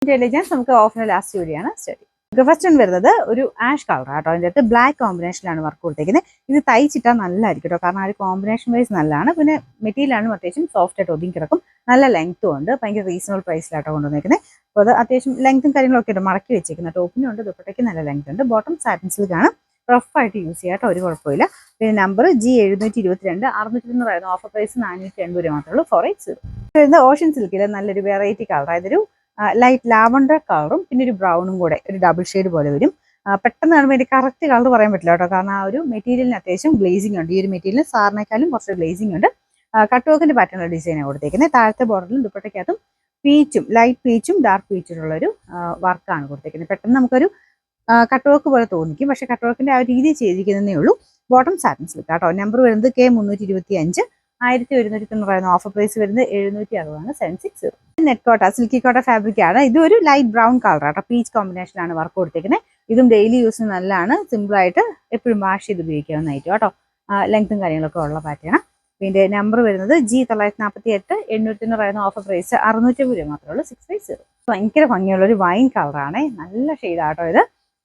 Intelligence നമുക്ക് ഓഫിന് last കൂടിയാണ് study. First one വരുന്നത് ഒരു ആഷ് കളർ ആട്ടോ. അതിൻ്റെ അകത്ത് ബ്ലാക്ക് കോമ്പിനേഷനിലാണ് വർക്ക് കൊടുത്തേക്കുന്നത്. ഇത് തയ്ച്ചിട്ടാൽ നല്ലതായിരിക്കും കേട്ടോ, കാരണം ആ ഒരു കോമ്പിനേഷൻ വൈസ് നല്ലതാണ്. പിന്നെ മെറ്റീരിയലാണ് അത്യാവശ്യം സോഫ്റ്റ് ആയിട്ട് ഒതുങ്ങി കിടക്കും, നല്ല ലെങ്ത്തും ഉണ്ട്, ഭയങ്കര റീസണബിൾ പ്രൈസിലാട്ടോ കൊണ്ടുവന്നിരിക്കുന്നത്. അപ്പോൾ അത് അത്യാവശ്യം ലെങ്ത്തും കാര്യങ്ങളൊക്കെ ഉണ്ട്, മടക്കി വെച്ചിരിക്കുന്നത്. ടോപ്പിനും ഉണ്ട്, ദുപ്പട്ടയ്ക്ക് നല്ല ലെങ്ത് ഉണ്ട്. ബോട്ടം സാറ്റിൻ സിൽക്കാണ്, റഫായിട്ട് യൂസ് ചെയ്യാം കേട്ടോ, ഒരു കുഴപ്പമില്ല. പിന്നെ നമ്പർ G722, 690 ഓഫർ പ്രൈസ് 480 രൂപ മാത്രമേ ഉള്ളൂ. 480 വരുന്നത് ഓഷ്യൻ സിൽക്കിൽ നല്ലൊരു വെറൈറ്റി കളർ, അതായത് ഒരു ലൈറ്റ് ലാവണ്ടർ കളറും പിന്നെ ഒരു ബ്രൗണും കൂടെ ഒരു ഡബിൾ ഷെയ്ഡ് പോലെ വരും. പെട്ടെന്ന് കാണുമ്പോൾ അതിൻ്റെ കറക്റ്റ് കളർ പറയാൻ പറ്റില്ല കേട്ടോ, കാരണം ആ ഒരു മെറ്റീരിയലിന് അത്യാവശ്യം ഗ്ലേസിംഗ് ഉണ്ട്. ഈ ഒരു മെറ്റീരിയൽ സാറിനേക്കാളും കുറച്ച് ഗ്ലേസിംഗ് ഉണ്ട്. കട്ട് വർക്കിന്റെ പാറ്റേണുള്ള ഡിസൈനാണ് കൊടുത്തേക്കുന്നത്. താഴത്തെ ബോർഡറിലും ദുപ്പട്ടയ്ക്കകത്തും പീച്ചും ലൈറ്റ് പീച്ചും ഡാർക്ക് പീച്ചുള്ളൊരു വർക്കാണ് കൊടുത്തേക്കുന്നത്. പെട്ടെന്ന് നമുക്കൊരു കട്ട് വർക്ക് പോലെ തോന്നിക്കും, പക്ഷേ കട്ട് വർക്കിന്റെ ആ രീതി ചെയ്തിരിക്കുന്നതേ ഉള്ളൂ. ബോട്ടം സാറ്റിൻ സിൽക്ക് കേട്ടോ. നമ്പർ വരുന്നത് K325, 1190 ഓഫർ പ്രൈസ് വരുന്നത് 760, 760. നെറ്റ് കോട്ട സിൽക്കി കോട്ട ഫാബ്രിക് ആണ്. ഇതൊരു ലൈറ്റ് ബ്രൗൺ കളർ ആട്ടോ, പീച്ച് കോമ്പിനേഷനാണ് വർക്ക് കൊടുത്തേക്കുന്നത്. ഇതും ഡെയിലി യൂസിന് നല്ലതാണ്, സിമ്പിൾ ആയിട്ട് എപ്പോഴും വാഷ് ചെയ്ത് ഉപയോഗിക്കാവുന്നതായിട്ട് കേട്ടോ. ലെങ്ത്തും കാര്യങ്ങളൊക്കെ ഉള്ള പാറ്റേൺ. പിന്നെ നമ്പർ വരുന്നത് G948, 890 ഓഫർ പ്രൈസ് 650 രൂപ മാത്രമേ ഉള്ളൂ. 650. ഭയങ്കര ഭംഗിയുള്ള ഒരു വൈൻ കളറാണ്, നല്ല ഷെയ്ഡാട്ടോ ഇത്.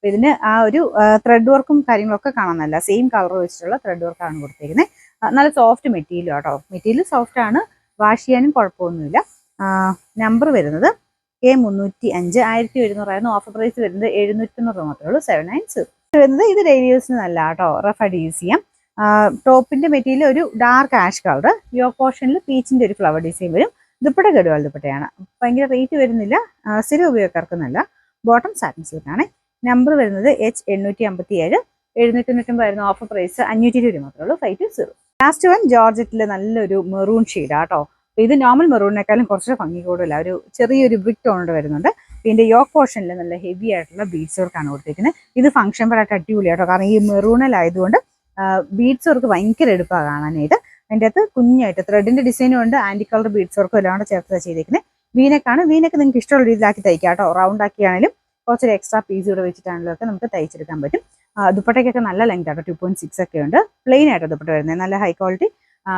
ഇതിന് ആ ഒരു ത്രെഡ് വർക്കും കാര്യങ്ങളൊക്കെ കാണാൻ നല്ല സെയിം കളർ വെച്ചിട്ടുള്ള ത്രെഡ് വർക്കാണ് കൊടുത്തേക്കുന്നത്. നല്ല സോഫ്റ്റ് മെറ്റീരിയൽ കേട്ടോ, മെറ്റീരിയൽ സോഫ്റ്റ് ആണ്, വാഷ് ചെയ്യാനും കുഴപ്പമൊന്നുമില്ല. നമ്പർ വരുന്നത് K305, 1100 ഓഫർ പ്രൈസ് വരുന്നത് 790 രൂപ മാത്രമേ ഉള്ളൂ. 790 വരുന്നത്. ഇത് ഡെയിലി യൂസിന് നല്ല കേട്ടോ, റഫായിട്ട് യൂസ് ചെയ്യാം. ടോപ്പിന്റെ മെറ്റീരിയൽ ഒരു ഡാർക്ക് ആഷ് കളർ, യോക്ക് പോർഷനിൽ പീച്ചിന്റെ ഒരു ഫ്ലവർ ഡിസൈൻ വരും. ദുപ്പട്ട ഗഡ്വാൾ ദുപ്പട്ടയാണ്, ഭയങ്കര റേറ്റ് വരുന്നില്ല, സ്ഥിരം ഉപയോഗക്കാർക്ക് നല്ല. Bottom satin സിൽക്കാണ്. നമ്പർ വരുന്നത് H857, 790 ഓഫർ പ്രൈസ് 520 രൂപ മാത്രമേ ഉള്ളൂ. 520. ലാസ്റ്റ് വൺ ജോർജറ്റിൽ നല്ലൊരു മെറൂൺ ഷെയ്ഡ് ആട്ടോ. ഇത് നോർമൽ മെറൂണിനേക്കാളും കുറച്ച് ഭംഗി കൂടുതല, ഒരു ചെറിയൊരു ബ്രിക്ക് ടോണോട് വരുന്നുണ്ട്. പിന്നെ യോക്ക് പോർഷനിൽ നല്ല ഹെവി ആയിട്ടുള്ള ബീഡ്സ് വർക്കാണ് കൊടുത്തിരിക്കുന്നത്. ഇത് ഫംഗ്ഷൻ പരായിട്ട് അടിപൊളി ആട്ടോ, കാരണം ഈ മെറൂണിലായതുകൊണ്ട് ബീഡ്സ് വർക്ക് ഭയങ്കര എടുപ്പാണ് കാണാനായിട്ട്. അതിൻ്റെ അകത്ത് കുഞ്ഞായിട്ട് ത്രെഡിന്റെ ഡിസൈനും ഉണ്ട്, ആന്റി കളർ ബീഡ്സ് വർക്കും എല്ലാം കൂടെ ചേർത്ത് ചെയ്തിരിക്കുന്നത്. വീനക്കാണ്, വീനക്ക് നിങ്ങൾക്ക് ഇഷ്ടമുള്ള രീതിയിലാക്കി തയ്ക്കാം കേട്ടോ. റൗണ്ട് ആക്കിയാണെങ്കിലും കുറച്ചൊരു എക്സ്ട്രാ പീസ് കൂടെ വെച്ചിട്ടാണെങ്കിലും ഒക്കെ നമുക്ക് തയ്ച്ചെടുക്കാൻ പറ്റും. ദുപ്പട്ടയ്ക്കൊക്കെ നല്ല ലെങ്ത് ആട്ടോ, 2.6 ഒക്കെ ഉണ്ട്. പ്ലെയിൻ ആയിട്ട് ദുപ്പട്ട വരുന്നത്, നല്ല ഹൈ ക്വാളിറ്റി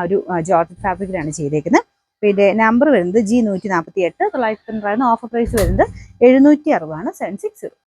ഒരു ജോർജറ്റ് ഫാബ്രിക്കിലാണ് ചെയ്തേക്കുന്നത്. പിന്നെ നമ്പർ വരുന്നത് G148, 990 ഓഫർ പ്രൈസ് വരുന്നത് 760, 760.